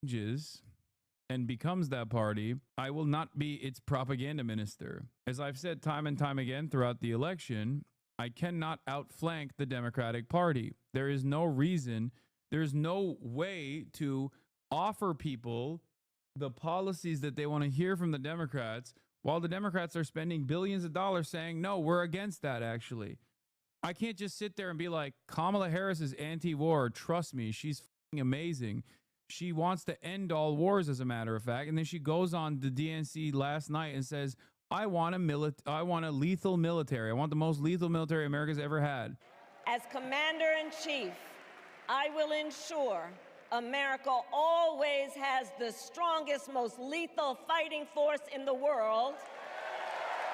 changes and becomes that party, I will not be its propaganda minister. As I've said time and time again throughout the election, I cannot outflank the Democratic Party. There is no reason, there's no way to offer people the policies that they want to hear from the Democrats while the Democrats are spending billions of dollars saying, no, we're against that actually. I can't just sit there and be like, Kamala Harris is anti-war. Trust me, she's amazing. She wants to end all wars, as a matter of fact. And then she goes on the DNC last night and says, I want a lethal military. I want the most lethal military America's ever had. As Commander-in-Chief, I will ensure America always has the strongest, most lethal fighting force in the world.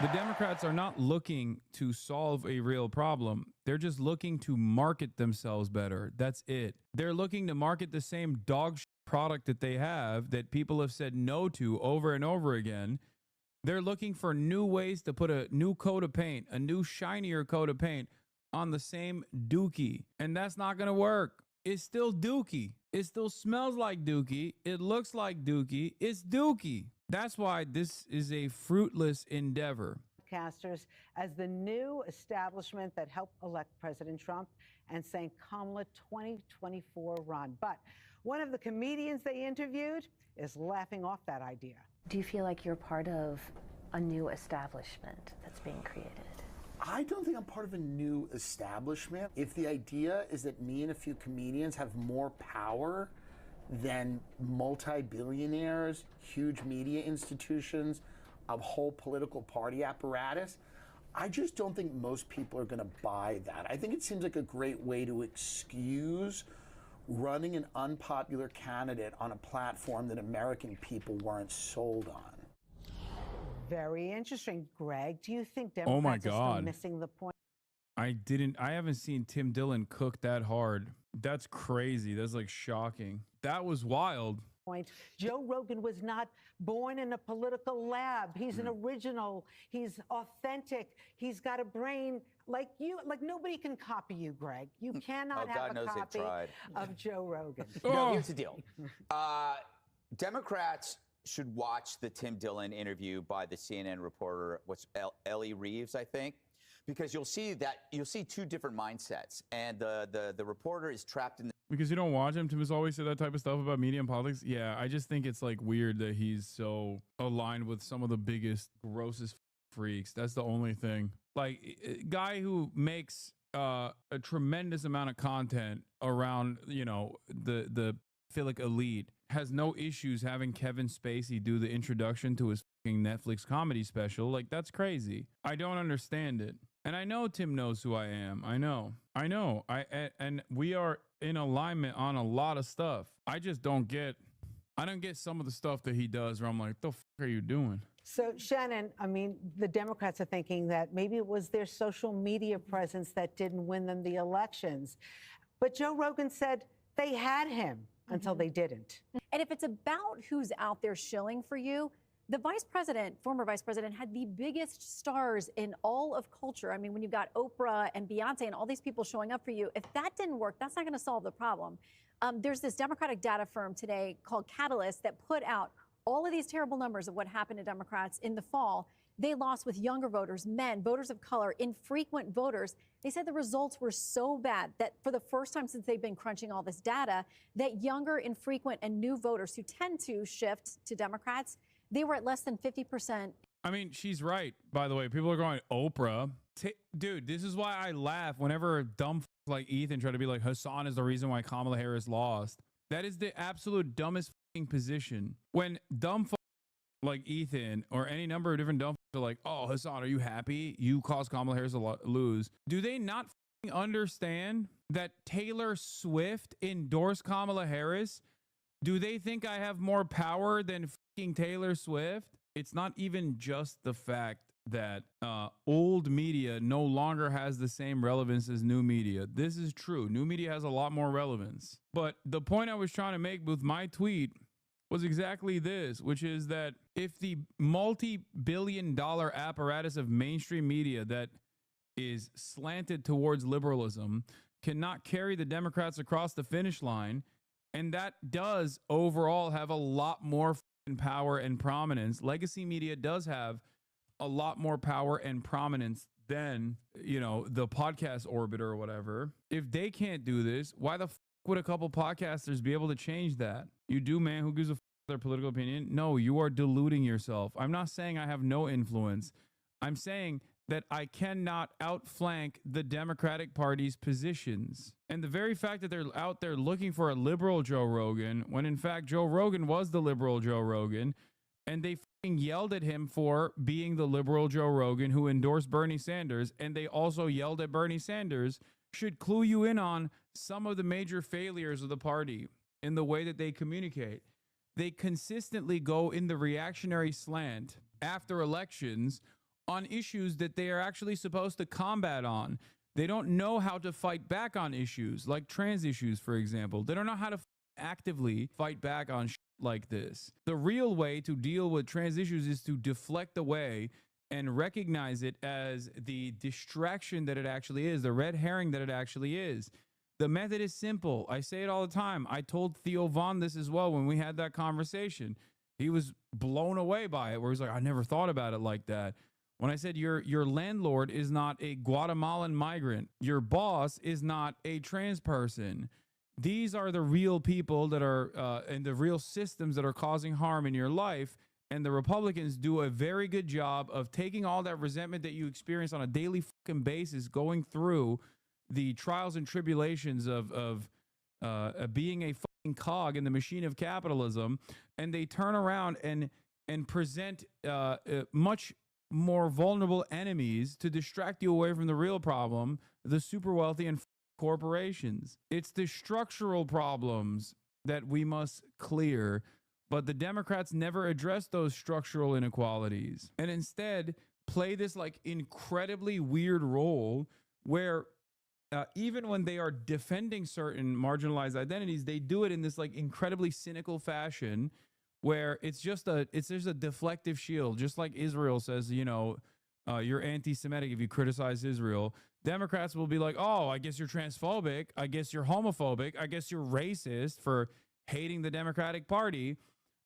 The Democrats are not looking to solve a real problem. They're just looking to market themselves better. That's it. They're looking to market the same dog shit product that they have that people have said no to over and over again. They're looking for new ways to put a new coat of paint, a new shinier coat of paint on the same dookie. And that's not going to work. It's still dookie. It still smells like dookie. It looks like dookie. It's dookie. That's why this is a fruitless endeavor. Casters as the new establishment that helped elect President Trump and saying Kamala 2024 run. But one of the comedians they interviewed is laughing off that idea. Do you feel like you're part of a new establishment that's being created? I don't think I'm part of a new establishment. If the idea is that me and a few comedians have more power than multi-billionaires, huge media institutions, a whole political party apparatus, I just don't think most people are going to buy that. I think it seems like a great way to excuse running an unpopular candidate on a platform that American people weren't sold on. Very interesting. Greg, do you think Democrats are still missing the point? I haven't seen Tim Dillon cook that hard. That's crazy. That's like shocking. That was wild. Joe Rogan was not born in a political lab. He's an original. He's authentic. He's got a brain like you. Like nobody can copy you, Greg. You cannot have a copy of Joe Rogan. No, here's the deal. Democrats should watch the Tim Dillon interview by the CNN reporter, Ellie Reeves, I think, because you'll see two different mindsets, and the reporter is trapped in the. Because you don't watch him. Tim has always said that type of stuff about media and politics. Yeah, I just think it's like weird that he's so aligned with some of the biggest, grossest freaks. That's the only thing. Like, guy who makes a tremendous amount of content around, you know, the philic elite has no issues having Kevin Spacey do the introduction to his fucking Netflix comedy special. Like, that's crazy. I don't understand it. And I know Tim knows who I am. I know. And we are in alignment on a lot of stuff. I just don't get some of the stuff that he does where I'm like, the fuck are you doing? So, Shannon, I mean, the Democrats are thinking that maybe it was their social media presence that didn't win them the elections. But Joe Rogan said they had him until they didn't. And if it's about who's out there shilling for you, the vice president, former vice president, had the biggest stars in all of culture. I mean, when you've got Oprah and Beyonce and all these people showing up for you, if that didn't work, that's not going to solve the problem. There's this Democratic data firm today called Catalyst that put out all of these terrible numbers of what happened to Democrats in the fall. They lost with younger voters, men, voters of color, infrequent voters. They said the results were so bad that for the first time since they've been crunching all this data, that younger, infrequent, and new voters who tend to shift to Democrats, they were at less than 50%. I mean, she's right, by the way. People are going, Oprah. Dude, this is why I laugh whenever dumb like Ethan try to be like, Hassan is the reason why Kamala Harris lost. That is the absolute dumbest position. When dumb like Ethan or any number of different dumb are like, oh, Hassan, are you happy? You caused Kamala Harris to lose. Do they not understand that Taylor Swift endorsed Kamala Harris? Do they think I have more power than Taylor Swift? It's not even just the fact that old media no longer has the same relevance as new media. This is true. New media has a lot more relevance. But the point I was trying to make with my tweet was exactly this, which is that if the multi-billion-dollar apparatus of mainstream media that is slanted towards liberalism cannot carry the Democrats across the finish line, And that does overall have a lot more power and prominence. Legacy media does have a lot more power and prominence than, you know, the podcast orbit or whatever. If they can't do this, why the would a couple podcasters be able to change that? You do, man. Who gives a their political opinion? No, you are deluding yourself. I'm not saying I have no influence. I'm saying that I cannot outflank the Democratic Party's positions. And the very fact that they're out there looking for a liberal Joe Rogan, when in fact Joe Rogan was the liberal Joe Rogan, and they yelled at him for being the liberal Joe Rogan who endorsed Bernie Sanders, and they also yelled at Bernie Sanders, should clue you in on some of the major failures of the party in the way that they communicate. They consistently go in the reactionary slant after elections on issues that they are actually supposed to combat on. They don't know how to fight back on issues like trans issues, for example. They don't know how to actively fight back on like this. The real way to deal with trans issues is to deflect away and recognize it as the distraction that it actually is, the red herring that it actually is. The method is simple. I say it all the time. I told Theo Von this as well when we had that conversation. He was blown away by it, where he's like, I never thought about it like that. When I said your landlord is not a Guatemalan migrant, your boss is not a trans person. These are the real people that are and the real systems that are causing harm in your life. And the Republicans do a very good job of taking all that resentment that you experience on a daily fucking basis, going through the trials and tribulations of being a fucking cog in the machine of capitalism, and they turn around and present much more vulnerable enemies to distract you away from the real problem, the super wealthy and corporations. It's the structural problems that we must clear, but the Democrats never address those structural inequalities and instead play this like incredibly weird role where even when they are defending certain marginalized identities, they do it in this like incredibly cynical fashion where it's just a deflective shield, just like Israel says, you know, you're anti-Semitic if you criticize Israel. Democrats will be like, oh, I guess you're transphobic. I guess you're homophobic. I guess you're racist for hating the Democratic Party.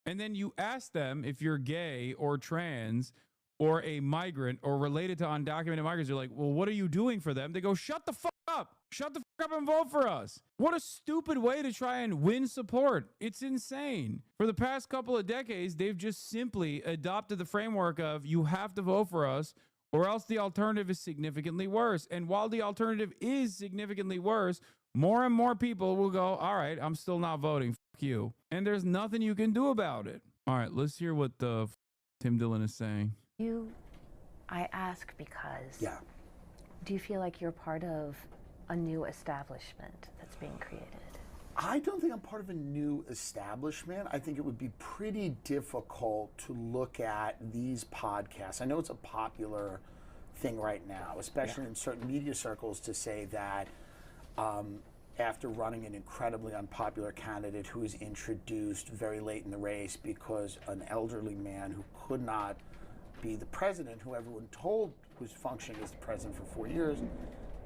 And then you ask them if you're gay or trans or a migrant or related to undocumented migrants. You're like, well, what are you doing for them? They go, shut the fuck up. Shut the fuck up and vote for us. What a stupid way to try and win support. It's insane. For the past couple of decades, they've just simply adopted the framework of you have to vote for us or else the alternative is significantly worse. And while the alternative is significantly worse, more and more people will go, all right, I'm still not voting. Fuck you. And there's nothing you can do about it. All right, let's hear what the Tim Dillon is saying. I ask because Yeah. do you feel like you're part of a new establishment that's being created? I don't think I'm part of a new establishment. I think it would be pretty difficult to look at these podcasts. I know it's a popular thing right now, especially in certain media circles, to say that after running an incredibly unpopular candidate who was introduced very late in the race because an elderly man who could not be the president, who everyone told was functioning as the president for 4 years,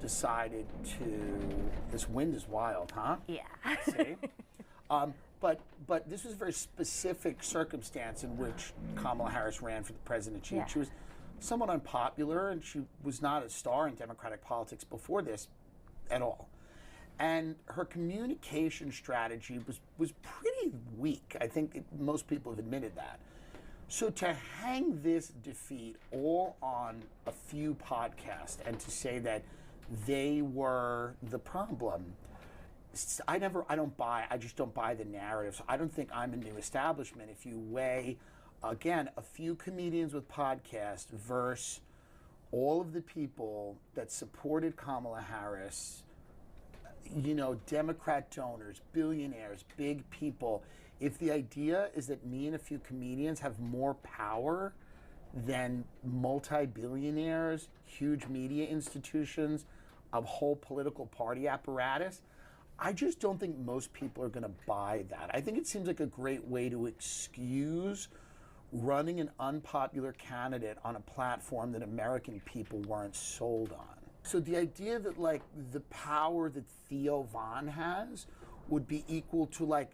decided to, this wind is wild, huh? Yeah. See? But this was a very specific circumstance in which Kamala Harris ran for the presidency. She was somewhat unpopular, and she was not a star in Democratic politics before this at all. And her communication strategy was pretty weak. I think most people have admitted that. So to hang this defeat all on a few podcasts and to say that they were the problem, I just don't buy the narrative. So I don't think I'm a new establishment. If you weigh, again, a few comedians with podcasts versus all of the people that supported Kamala Harris, you know, Democrat donors, billionaires, big people, if the idea is that me and a few comedians have more power than multi-billionaires, huge media institutions, a whole political party apparatus, I just don't think most people are going to buy that. I think it seems like a great way to excuse running an unpopular candidate on a platform that American people weren't sold on. So the idea that like the power that Theo Von has would be equal to like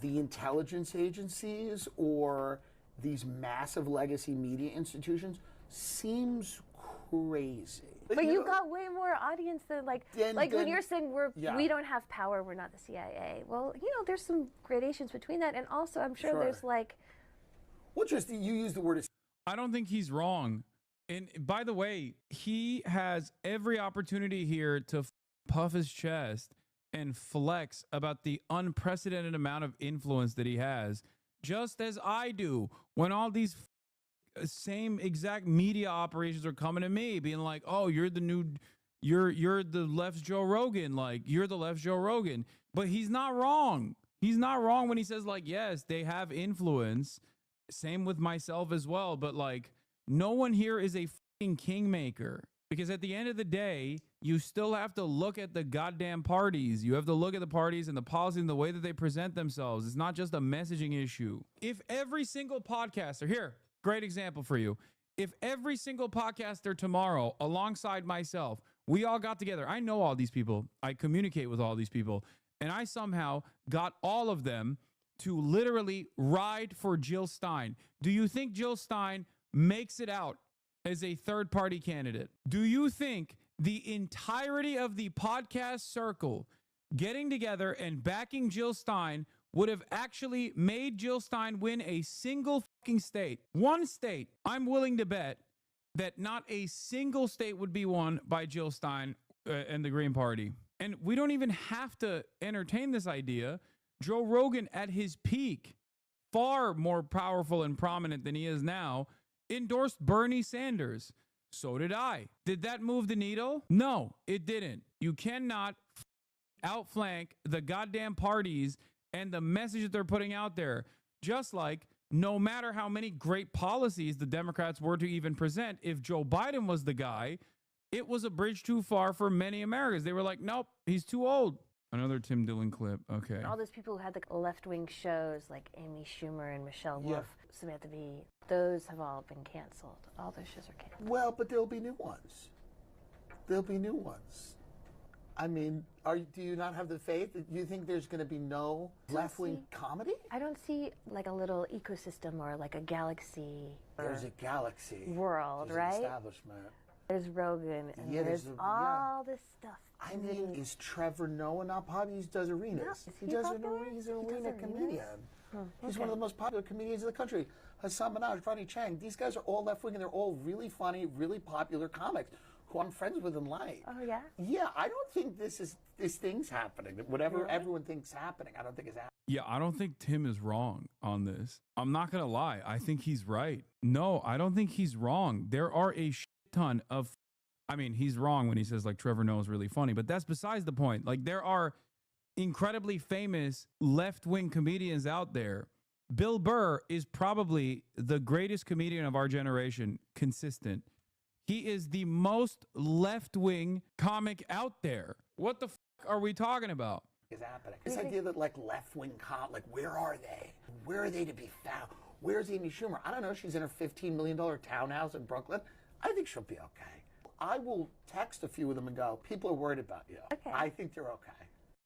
the intelligence agencies or these massive legacy media institutions seems crazy. But you got way more audience than when you're saying we don't have power, we're not the CIA. Well, there's some gradations between that, and also I'm sure there's like. Well, just you use the word. I don't think he's wrong. And by the way, he has every opportunity here to puff his chest and flex about the unprecedented amount of influence that he has, just as I do when all these same exact media operations are coming to me being like, oh, you're the left's Joe Rogan, like you're the left's Joe Rogan. But he's not wrong. He's not wrong when he says like, yes, they have influence. Same with myself as well. But like, no one here is a fucking kingmaker, because at the end of the day, you still have to look at the goddamn parties. You have to look at the parties and the policy and the way that they present themselves. It's not just a messaging issue. If every single podcaster here, great example for you. If every single podcaster tomorrow, alongside myself, we all got together. I know all these people. I communicate with all these people. And I somehow got all of them to literally ride for Jill Stein. Do you think Jill Stein makes it out as a third-party candidate? Do you think the entirety of the podcast circle getting together and backing Jill Stein would have actually made Jill Stein win a single fucking state? One state, I'm willing to bet that not a single state would be won by Jill Stein and the Green Party. And we don't even have to entertain this idea. Joe Rogan at his peak, far more powerful and prominent than he is now, endorsed Bernie Sanders. So did I. Did that move the needle? No, it didn't. You cannot outflank the goddamn parties and the message that they're putting out there. Just like no matter how many great policies the Democrats were to even present, if Joe Biden was the guy, it was a bridge too far for many Americans. They were like, nope, he's too old. Another Tim Dillon clip. Okay. All those people who had the left-wing shows like Amy Schumer and Michelle Wolf, Samantha Bee, those have all been canceled. All those shows are canceled. Well, but there'll be new ones. There'll be new ones. I mean, do you not have the faith? Do you think there's going to be no left-wing comedy? I don't see like a little ecosystem or like a galaxy. There's a galaxy. World, there's right? An establishment. There's Rogan, and there's all this stuff. I mean, is Trevor Noah not popular? He does arenas. No, He's an arena comedian. He's one of the most popular comedians in the country. Hassan Minaj, Ronnie Chang. These guys are all left-wing, and they're all really funny, really popular comics who I'm friends with and like. Oh, yeah? Yeah, I don't think this thing's happening. Whatever everyone thinks happening, I don't think it's happening. Yeah, I don't think Tim is wrong on this. I'm not going to lie. I think he's right. No, I don't think he's wrong. There are a ton of, I mean, he's wrong when he says like Trevor Noah is really funny, but that's besides the point. Like, there are incredibly famous left-wing comedians out there. Bill Burr is probably the greatest comedian of our generation, consistent. He is the most left-wing comic out there. What the are we talking about? Is happening. This idea that like left-wing like where are they? Where are they to be found? Where's Amy Schumer? I don't know. She's in her $15 million townhouse in Brooklyn. I think she'll be okay. I will text a few of them and go, people are worried about you. Okay. I think they're okay.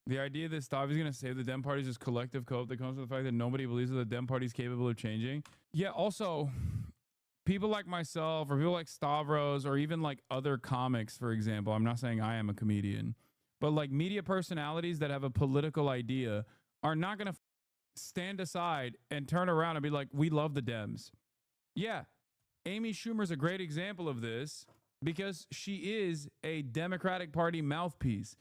The idea that Stav is going to save the Dem Party is just collective cope that comes from the fact that nobody believes that the Dem Party is capable of changing. Yeah, also, people like myself or people like Stavros or even like other comics, for example, I'm not saying I am a comedian, but like media personalities that have a political idea are not going to stand aside and turn around and be like, we love the Dems. Yeah, Amy Schumer's a great example of this because she is a Democratic Party mouthpiece.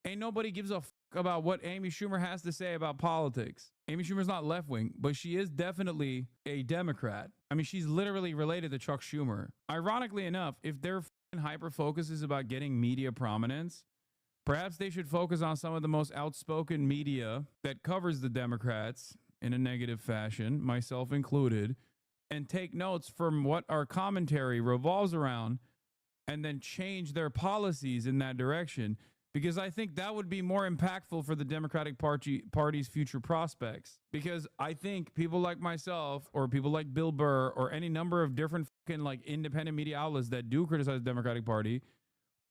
Ain't nobody gives a about what Amy Schumer has to say about politics. Amy Schumer's not left-wing, but she is definitely a Democrat. I mean, she's literally related to Chuck Schumer. Ironically enough, if their hyper-focus is about getting media prominence, perhaps they should focus on some of the most outspoken media that covers the Democrats in a negative fashion, myself included, and take notes from what our commentary revolves around and then change their policies in that direction. Because I think that would be more impactful for the Democratic Party's future prospects. Because I think people like myself or people like Bill Burr or any number of different fucking like independent media outlets that do criticize the Democratic Party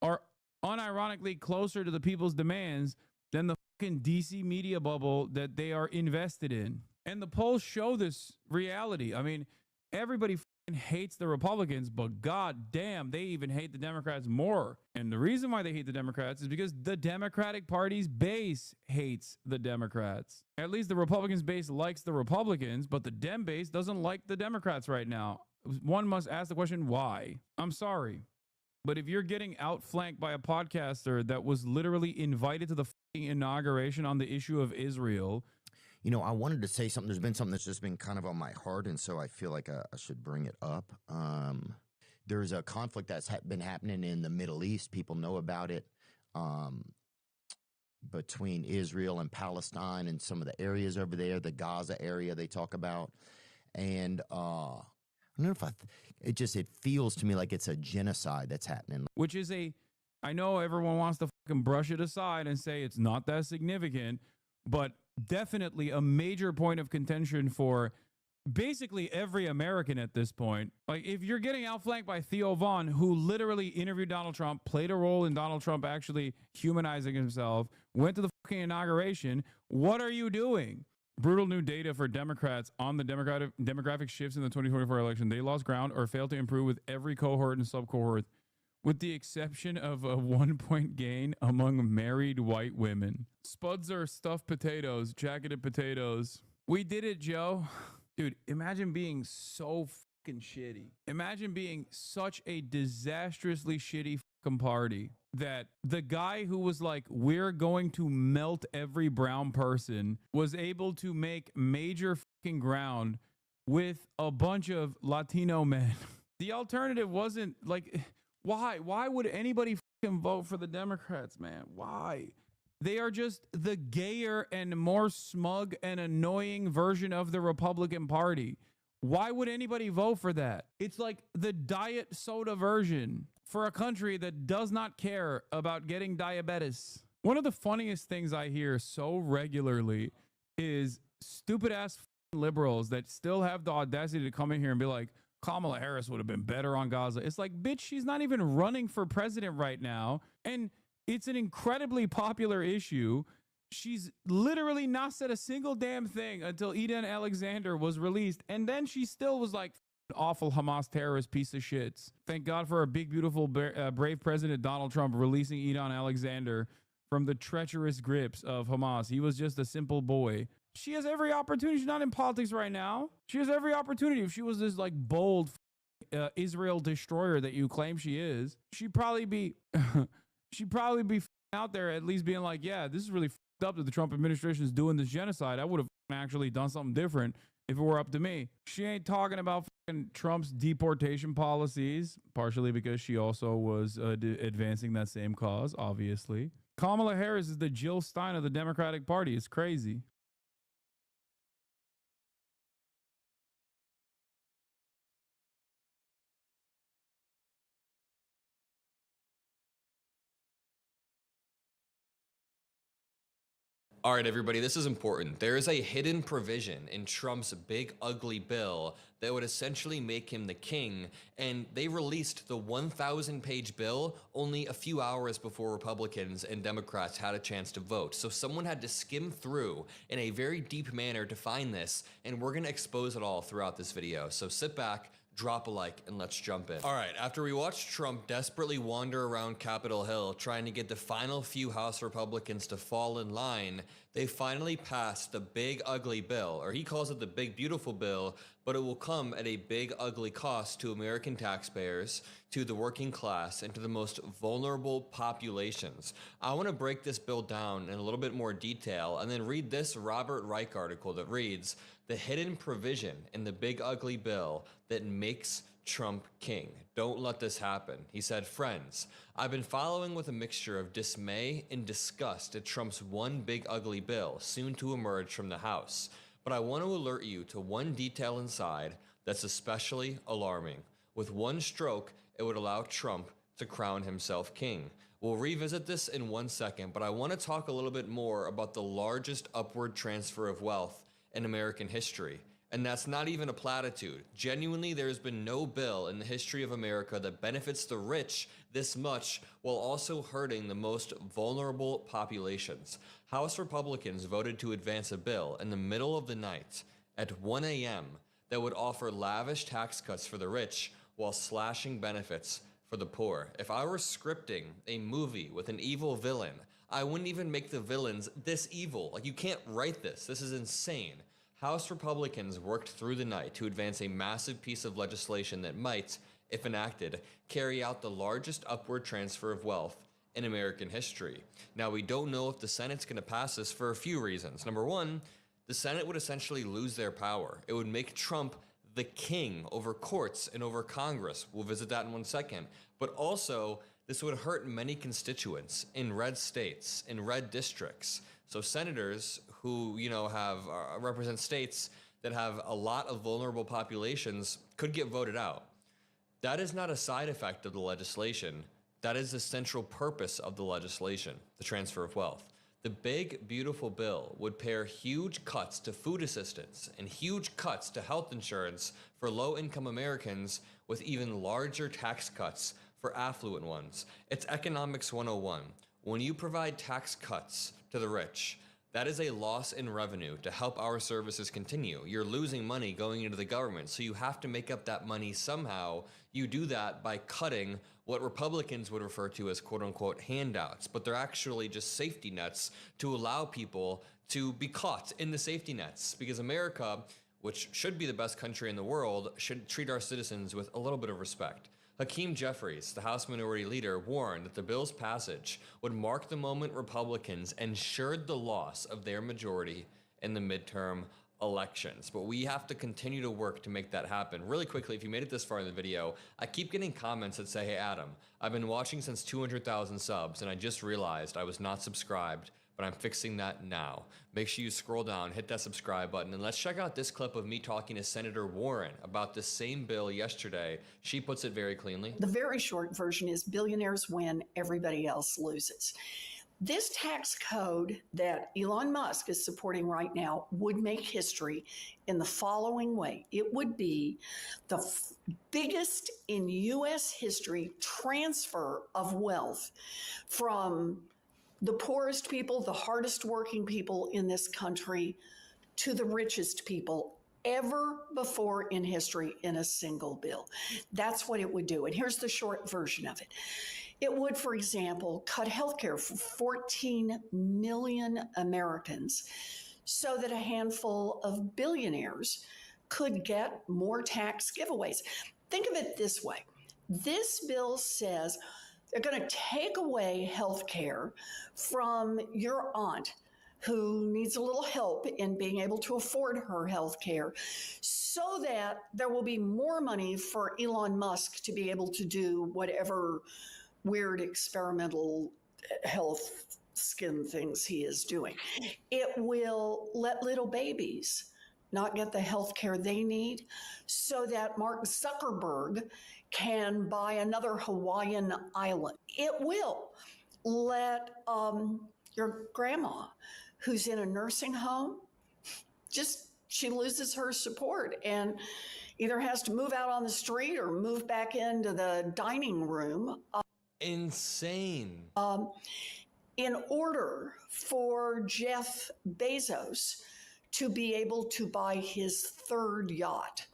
are unironically closer to the people's demands than the fucking DC media bubble that they are invested in. And the polls show this reality. I mean, everybody fucking hates the Republicans, but god damn, they even hate the Democrats more. And the reason why they hate the Democrats is because the Democratic Party's base hates the Democrats. At least the Republicans' base likes the Republicans, but the Dem base doesn't like the Democrats right now. One must ask the question, why? I'm sorry, but if you're getting outflanked by a podcaster that was literally invited to the fucking inauguration on the issue of Israel. You know, I wanted to say something. There's been something that's just been kind of on my heart, and so I feel like I should bring it up. There's a conflict that's been happening in the Middle East. People know about it, between Israel and Palestine and some of the areas over there, the Gaza area they talk about. And I don't know if it feels to me like it's a genocide that's happening. Which is I know everyone wants to fucking brush it aside and say it's not that significant, but definitely a major point of contention for basically every American at this point. Like, if you're getting outflanked by Theo Vaughn, who literally interviewed Donald Trump, played a role in Donald Trump actually humanizing himself, went to the fucking inauguration, what are you doing? Brutal new data for Democrats on the demographic shifts in the 2024 election. They lost ground or failed to improve with every cohort and sub-cohort, with the exception of a 1-point gain among married white women. Spuds are stuffed potatoes, jacketed potatoes. We did it, Joe. Dude, imagine being so fucking shitty. Imagine being such a disastrously shitty fucking party that the guy who was like, we're going to melt every brown person, was able to make major fucking ground with a bunch of Latino men. The alternative wasn't like... Why would anybody fucking vote for the Democrats, man? Why? They are just the gayer and more smug and annoying version of the Republican Party. Why would anybody vote for that? It's like the diet soda version for a country that does not care about getting diabetes. One of the funniest things I hear so regularly is stupid ass liberals that still have the audacity to come in here and be like, Kamala Harris would have been better on Gaza. It's like, bitch, she's not even running for president right now. And it's an incredibly popular issue. She's literally not said a single damn thing until Eden Alexander was released. And then she still was like, awful Hamas terrorist piece of shits. Thank God for our big, beautiful, brave president, Donald Trump, releasing Eden Alexander from the treacherous grips of Hamas. He was just a simple boy. She has every opportunity. She's not in politics right now. She has every opportunity. If she was this like bold Israel destroyer that you claim she is, she'd probably be out there at least being like, yeah, this is really fucked up that the Trump administration is doing this genocide. I would have actually done something different if it were up to me. She ain't talking about Trump's deportation policies, partially because she also was advancing that same cause, obviously. Kamala Harris is the Jill Stein of the Democratic Party. It's crazy. All right, everybody, this is important. There is a hidden provision in Trump's big, ugly bill that would essentially make him the king, and they released the 1,000-page bill only a few hours before Republicans and Democrats had a chance to vote. So someone had to skim through in a very deep manner to find this, and we're going to expose it all throughout this video. So sit back, drop a like, and let's jump in. All right, after we watched Trump desperately wander around Capitol Hill trying to get the final few House Republicans to fall in line, they finally passed the big ugly bill, or he calls it the big beautiful bill, but it will come at a big ugly cost to American taxpayers, to the working class, and to the most vulnerable populations. I want to break this bill down in a little bit more detail and then read this Robert Reich article that reads, "The hidden provision in the big ugly bill that makes Trump king. Don't let this happen." He said, "Friends, I've been following with a mixture of dismay and disgust at Trump's one big ugly bill soon to emerge from the House. But I want to alert you to one detail inside that's especially alarming. With one stroke, it would allow Trump to crown himself king." We'll revisit this in 1 second, but I want to talk a little bit more about the largest upward transfer of wealth in American history. And that's not even a platitude. Genuinely, there's been no bill in the history of America that benefits the rich this much while also hurting the most vulnerable populations. House Republicans voted to advance a bill in the middle of the night at 1 a.m. that would offer lavish tax cuts for the rich while slashing benefits for the poor. If I were scripting a movie with an evil villain, I wouldn't even make the villains this evil. Like, you can't write this. This is insane. House Republicans worked through the night to advance a massive piece of legislation that might, if enacted, carry out the largest upward transfer of wealth in American history. Now, we don't know if the Senate's going to pass this for a few reasons. Number one, the Senate would essentially lose their power. It would make Trump the king over courts and over Congress. We'll visit that in 1 second. But also, this would hurt many constituents in red states, in red districts. So senators who, have represent states that have a lot of vulnerable populations could get voted out. That is not a side effect of the legislation. That is the central purpose of the legislation, the transfer of wealth. The big, beautiful bill would pair huge cuts to food assistance and huge cuts to health insurance for low-income Americans with even larger tax cuts for affluent ones. It's economics 101. When you provide tax cuts to the rich, that is a loss in revenue to help our services continue. You're losing money going into the government, so you have to make up that money somehow. You do that by cutting what Republicans would refer to as quote-unquote handouts, but they're actually just safety nets to allow people to be caught in the safety nets, because America, which should be the best country in the world, should treat our citizens with a little bit of respect. Hakeem Jeffries, the House Minority Leader, warned that the bill's passage would mark the moment Republicans ensured the loss of their majority in the midterm elections. But we have to continue to work to make that happen. Really quickly, if you made it this far in the video, I keep getting comments that say, hey, Adam, I've been watching since 200,000 subs, and I just realized I was not subscribed, but I'm fixing that now. Make sure you scroll down, hit that subscribe button, and let's check out this clip of me talking to Senator Warren about the same bill yesterday. She puts it very cleanly. The very short version is billionaires win, everybody else loses. This tax code that Elon Musk is supporting right now would make history in the following way. It would be the biggest in U.S. history transfer of wealth from the poorest people, the hardest working people in this country, to the richest people ever before in history in a single bill. That's what it would do. And here's the short version of it. It would, for example, cut healthcare for 14 million Americans so that a handful of billionaires could get more tax giveaways. Think of it this way. This bill says they're going to take away healthcare from your aunt who needs a little help in being able to afford her health care, so that there will be more money for Elon Musk to be able to do whatever weird experimental health skin things he is doing. It will let little babies not get the health care they need, so that Mark Zuckerberg can buy another Hawaiian island. It will let your grandma who's in a nursing home, she loses her support and either has to move out on the street or move back into the dining room. Insane. In order for Jeff Bezos to be able to buy his third yacht.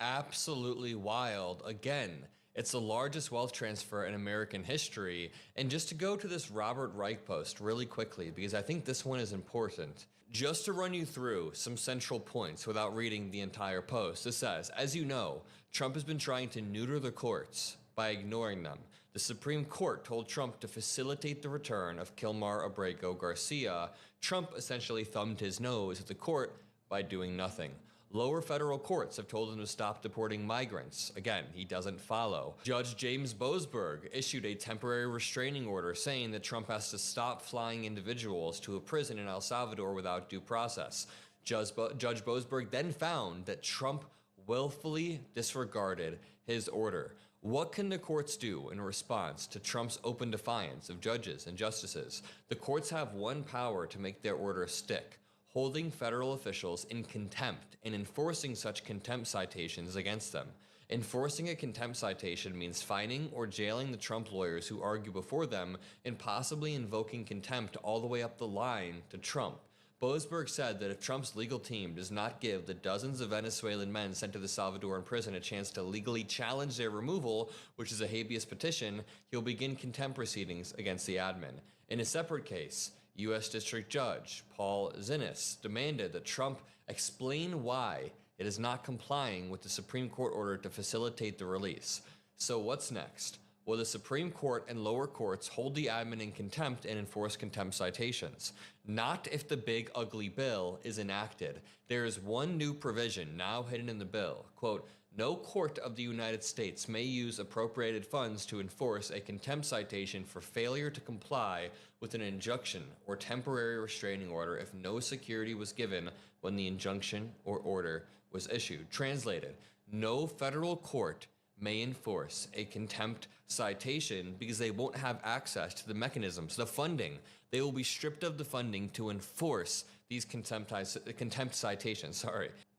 Absolutely wild. Again, it's the largest wealth transfer in American history. And just to go to this Robert Reich post really quickly, because I think this one is important, just to run you through some central points without reading the entire post. It says, as you know, Trump has been trying to neuter the courts by ignoring them. The Supreme Court told Trump to facilitate the return of Kilmar Abrego Garcia. Trump essentially thumbed his nose at the court by doing nothing. Lower federal courts have told him to stop deporting migrants. Again, he doesn't follow. Judge James Boasberg issued a temporary restraining order saying that Trump has to stop flying individuals to a prison in El Salvador without due process. Judge Boasberg then found that Trump willfully disregarded his order. What can the courts do in response to Trump's open defiance of judges and justices? The courts have one power to make their order stick: holding federal officials in contempt and enforcing such contempt citations against them. Enforcing a contempt citation means fining or jailing the Trump lawyers who argue before them and possibly invoking contempt all the way up the line to Trump. Boasberg said that if Trump's legal team does not give the dozens of Venezuelan men sent to the Salvadoran prison a chance to legally challenge their removal, which is a habeas petition, he'll begin contempt proceedings against the admin. In a separate case, U.S. District Judge Paul Zinnis demanded that Trump explain why it is not complying with the Supreme Court order to facilitate the release. So what's next? Will the Supreme Court and lower courts hold the admin in contempt and enforce contempt citations? Not if the big ugly bill is enacted. There is one new provision now hidden in the bill. Quote, no court of the United States may use appropriated funds to enforce a contempt citation for failure to comply with an injunction or temporary restraining order if no security was given when the injunction or order was issued. Translated, no federal court may enforce a contempt citation because they won't have access to the mechanisms, the funding. They will be stripped of the funding to enforce these contempt citations.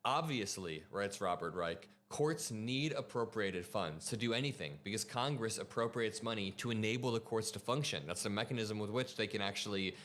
Obviously, writes Robert Reich, courts need appropriated funds to do anything because Congress appropriates money to enable the courts to function. That's the mechanism with which they can actually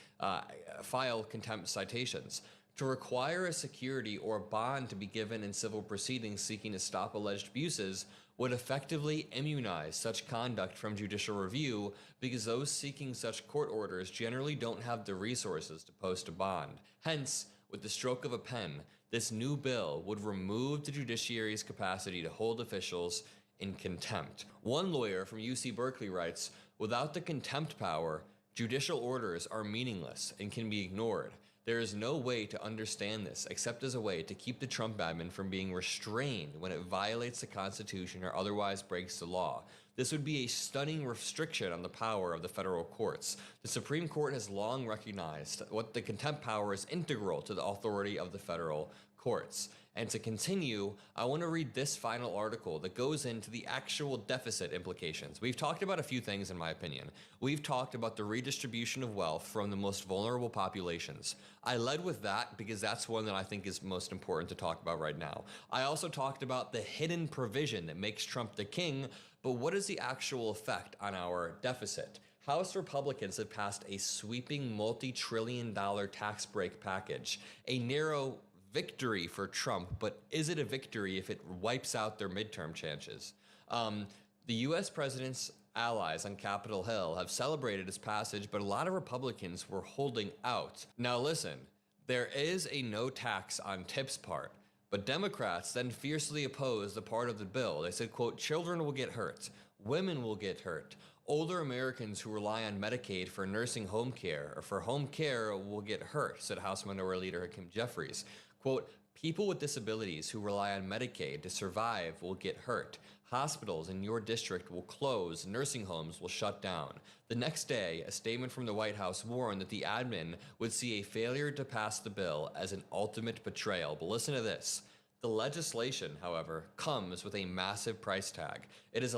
file contempt citations. To require a security or bond to be given in civil proceedings seeking to stop alleged abuses would effectively immunize such conduct from judicial review because those seeking such court orders generally don't have the resources to post a bond. Hence, with the stroke of a pen, this new bill would remove the judiciary's capacity to hold officials in contempt. One lawyer from UC Berkeley writes, without the contempt power, judicial orders are meaningless and can be ignored. There is no way to understand this except as a way to keep the Trump admin from being restrained when it violates the Constitution or otherwise breaks the law. This would be a stunning restriction on the power of the federal courts. The Supreme Court has long recognized what the contempt power is integral to the authority of the federal courts. And to continue, I want to read this final article that goes into the actual deficit implications. We've talked about a few things, in my opinion. We've talked about the redistribution of wealth from the most vulnerable populations. I led with that because that's one that I think is most important to talk about right now. I also talked about the hidden provision that makes Trump the king, but what is the actual effect on our deficit? House Republicans have passed a sweeping multi-trillion-dollar tax break package, a narrow victory for Trump, but is it a victory if it wipes out their midterm chances? The U.S. president's allies on Capitol Hill have celebrated its passage, but a lot of Republicans were holding out. Now listen, there is a no tax on tips part, but Democrats then fiercely opposed the part of the bill. They said, quote, children will get hurt, women will get hurt, older Americans who rely on Medicaid for nursing home care or for home care will get hurt, said House Minority Leader Hakeem Jeffries. Quote, people with disabilities who rely on Medicaid to survive will get hurt. Hospitals in your district will close. Nursing homes will shut down. The next day, a statement from the White House warned that the admin would see a failure to pass the bill as an ultimate betrayal. But listen to this. The legislation, however, comes with a massive price tag. It is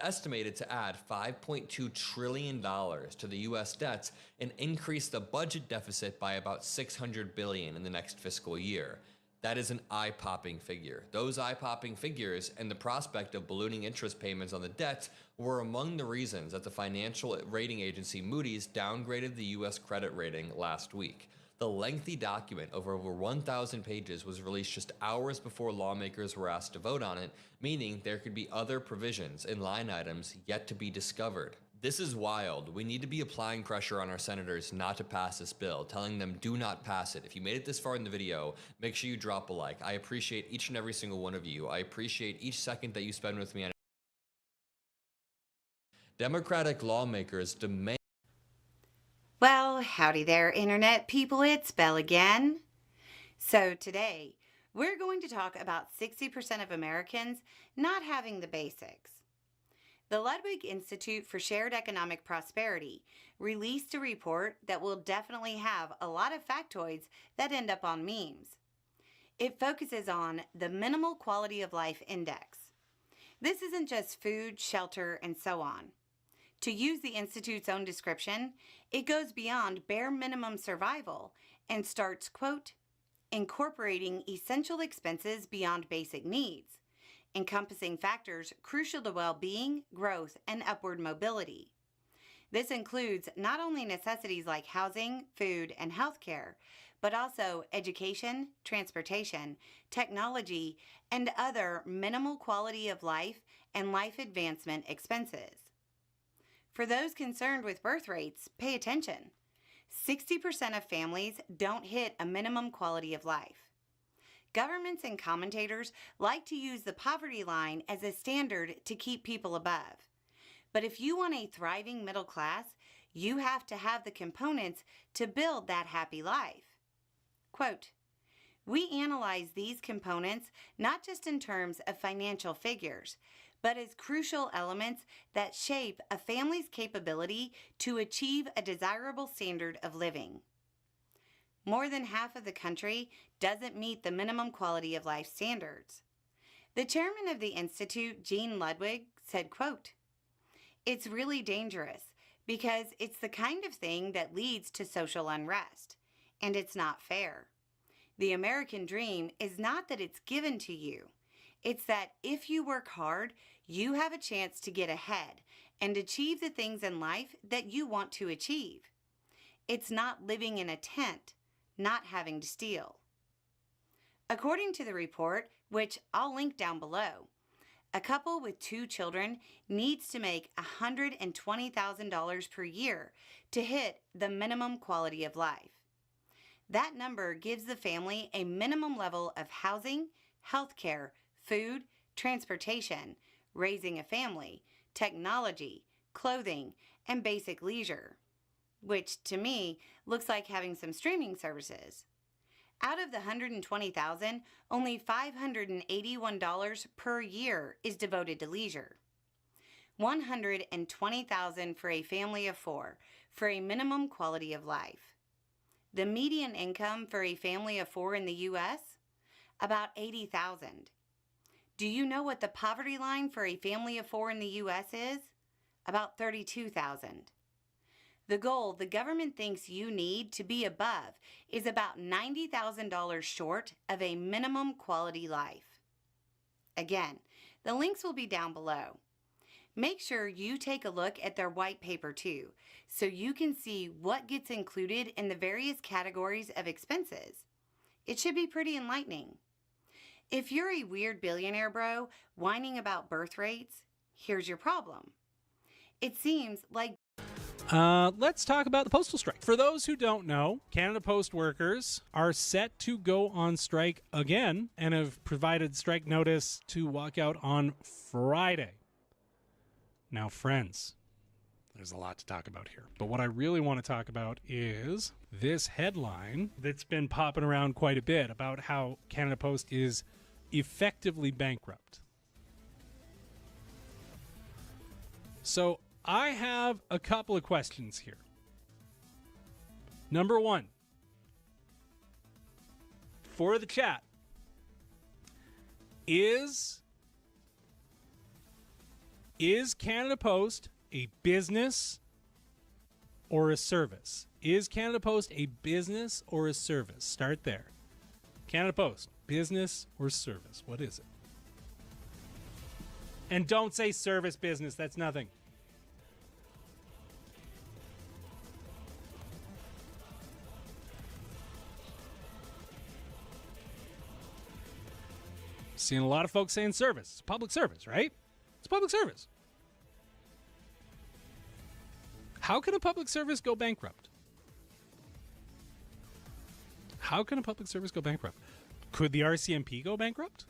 estimated to add $5.2 trillion to the U.S. debts and increase the budget deficit by about $600 billion in the next fiscal year. That is an eye-popping figure. Those eye-popping figures and the prospect of ballooning interest payments on the debt were among the reasons that the financial rating agency Moody's downgraded the U.S. credit rating last week. The lengthy document of over 1,000 pages was released just hours before lawmakers were asked to vote on it, meaning there could be other provisions and line items yet to be discovered. This is wild. We need to be applying pressure on our senators not to pass this bill, telling them do not pass it. If you made it this far in the video, make sure you drop a like. I appreciate each and every single one of you. I appreciate each second that you spend with me. Democratic lawmakers demand. Well, howdy there, Internet people. It's Belle again. So today, we're going to talk about 60% of Americans not having the basics. The Ludwig Institute for Shared Economic Prosperity released a report that will definitely have a lot of factoids that end up on memes. It focuses on the Minimal Quality of Life Index. This isn't just food, shelter, and so on. To use the Institute's own description, it goes beyond bare minimum survival and starts, quote, incorporating essential expenses beyond basic needs, encompassing factors crucial to well-being, growth, and upward mobility. This includes not only necessities like housing, food, and healthcare, but also education, transportation, technology, and other minimal quality of life and life advancement expenses. For those concerned with birth rates, pay attention. 60% of families don't hit a minimum quality of life. Governments and commentators like to use the poverty line as a standard to keep people above. But if you want a thriving middle class, you have to have the components to build that happy life. Quote, "We analyze these components not just in terms of financial figures, but as crucial elements that shape a family's capability to achieve a desirable standard of living." More than half of the country doesn't meet the minimum quality of life standards. The chairman of the Institute, Gene Ludwig, said, quote, "It's really dangerous because it's the kind of thing that leads to social unrest, and it's not fair. The American dream is not that it's given to you. It's that if you work hard, you have a chance to get ahead and achieve the things in life that you want to achieve. It's not living in a tent, not having to steal." According to the report, which I'll link down below, a couple with 2 children needs to make $120,000 per year to hit the minimum quality of life. That number gives the family a minimum level of housing, healthcare, food, transportation, raising a family, technology, clothing, and basic leisure, which to me looks like having some streaming services. Out of the $120,000, only $581 per year is devoted to leisure. $120,000 for a family of 4 for a minimum quality of life. The median income for a family of 4 in the U.S.? About $80,000. Do you know what the poverty line for a family of 4 in the U.S. is? About $32,000. The goal the government thinks you need to be above is about $90,000 short of a minimum quality life. Again, the links will be down below. Make sure you take a look at their white paper too, so you can see what gets included in the various categories of expenses. It should be pretty enlightening. If you're a weird billionaire bro whining about birth rates, here's your problem. It seems like let's talk about the postal strike. For those who don't know, Canada Post workers are set to go on strike again and have provided strike notice to walk out on Friday. Now, friends, there's a lot to talk about here. But what I really want to talk about is this headline that's been popping around quite a bit about how Canada Post is effectively bankrupt. So I have a couple of questions here. Number one, for the chat, is Canada Post a business or a service? Is Canada Post a business or a service? Start there. Canada Post, business or service? What is it? And don't say service business. That's nothing. Seeing a lot of folks saying service. It's public service, right? It's public service. How can a public service go bankrupt? How can a public service go bankrupt? Could the RCMP go bankrupt?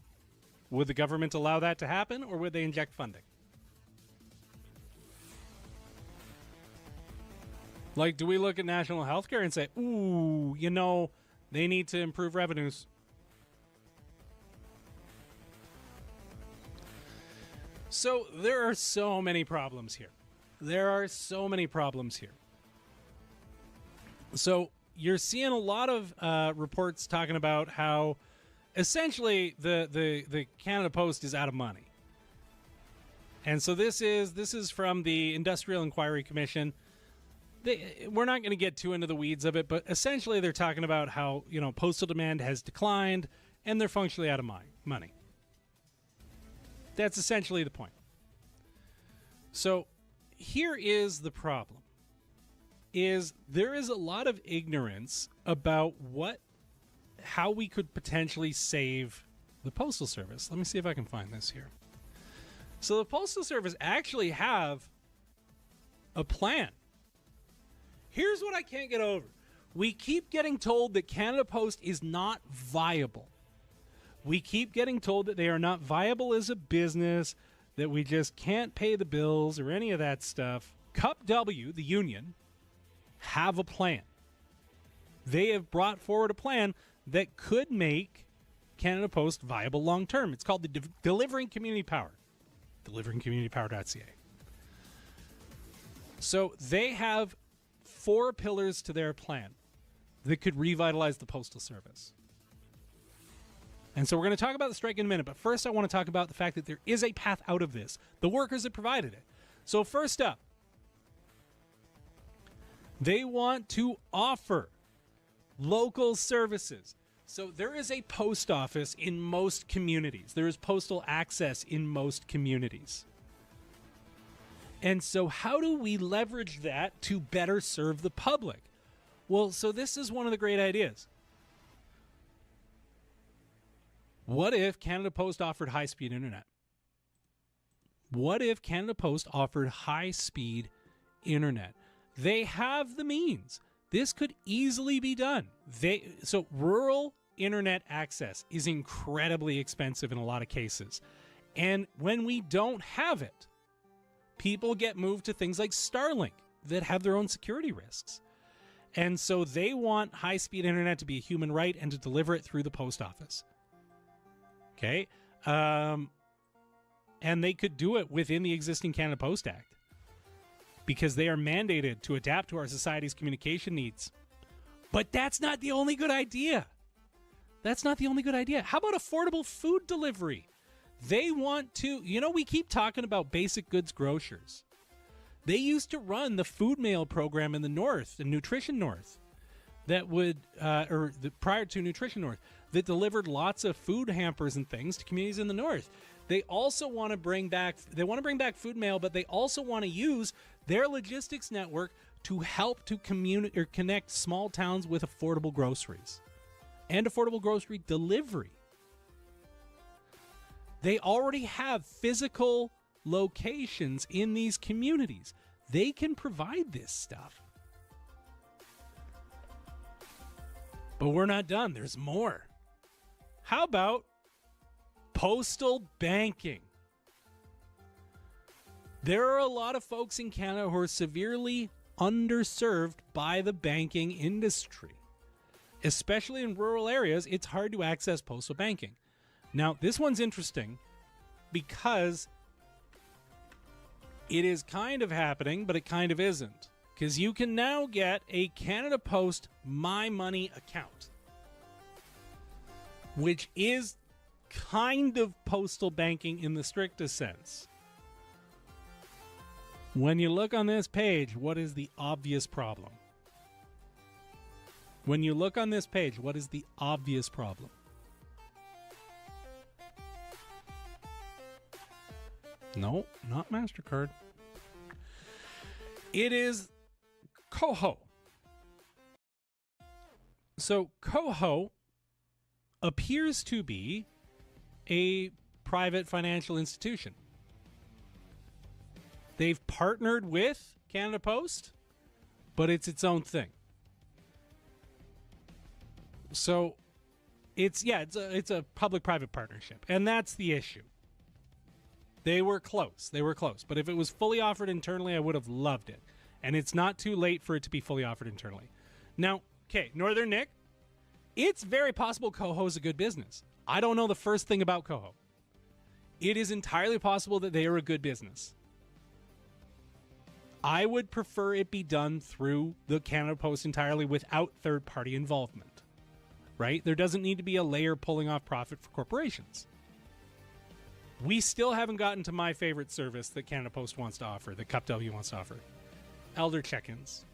Would the government allow that to happen, or would they inject funding? Like, do we look at national healthcare and say, ooh, you know, they need to improve revenues? So there are so many problems here. There are so many problems here. So you're seeing a lot of reports talking about how essentially the Canada Post is out of money. And so this is from the Industrial Inquiry Commission. we're not going to get too into the weeds of it, but essentially they're talking about how, postal demand has declined and they're functionally out of money. That's essentially the point. So here is the problem. There is a lot of ignorance about how we could potentially save the Postal Service. Let me see if I can find this here. So the Postal Service actually have a plan. Here's what I can't get over. We keep getting told that Canada Post is not viable. We keep getting told that they are not viable as a business, that we just can't pay the bills or any of that stuff. Cup W, the union, have a plan. They have brought forward a plan that could make Canada Post viable long term. It's called the Delivering Community Power. DeliveringCommunityPower.ca. So they have 4 pillars to their plan that could revitalize the Postal Service. And so we're going to talk about the strike in a minute, but first I want to talk about the fact that there is a path out of this. The workers have provided it. So first up, they want to offer local services. So there is a post office in most communities. There is postal access in most communities. And so how do we leverage that to better serve the public? Well, so this is one of the great ideas. What if Canada Post offered high-speed internet? What if Canada Post offered high-speed internet? They have the means. This could easily be done. So rural internet access is incredibly expensive in a lot of cases. And when we don't have it, people get moved to things like Starlink that have their own security risks. And so they want high-speed internet to be a human right and to deliver it through the post office. Okay? And they could do it within the existing Canada Post Act because they are mandated to adapt to our society's communication needs. But that's not the only good idea. That's not the only good idea. How about affordable food delivery? They want to, we keep talking about basic goods grocers. They used to run the food mail program in the North, the Nutrition North, that would, prior to Nutrition North, that delivered lots of food hampers and things to communities in the North. They also want to bring back food mail, but they also want to use their logistics network to help to connect small towns with affordable groceries and affordable grocery delivery. They already have physical locations in these communities. They can provide this stuff. But we're not done. There's more. How about postal banking? There are a lot of folks in Canada who are severely underserved by the banking industry. Especially in rural areas, it's hard to access postal banking. Now, this one's interesting because it is kind of happening, but it kind of isn't. Because you can now get a Canada Post My Money account, which is kind of postal banking in the strictest sense. When you look on this page, what is the obvious problem? When you look on this page, what is the obvious problem? No, not MasterCard. It is Koho. So Koho appears to be a private financial institution. They've partnered with Canada Post, but it's its own thing. So it's a public-private partnership, and that's the issue. They were close. But if it was fully offered internally, I would have loved it. And it's not too late for it to be fully offered internally. Now, okay, Northern Nick, it's very possible Koho is a good business. I don't know the first thing about Koho. It is entirely possible that they are a good business. I would prefer it be done through the Canada Post entirely without third-party involvement. Right? There doesn't need to be a layer pulling off profit for corporations. We still haven't gotten to my favorite service that Canada Post wants to offer, that Cup W wants to offer. Elder check-ins.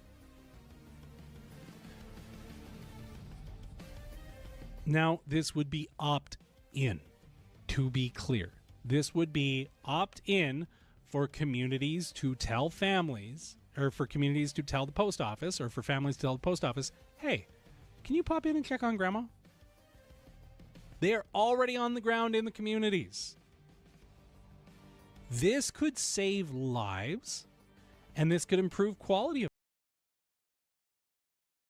Now, this would be opt-in, to be clear. This would be opt-in for communities to tell families, or for communities to tell the post office, or for families to tell the post office, hey, can you pop in and check on grandma? They are already on the ground in the communities. This could save lives, and this could improve quality of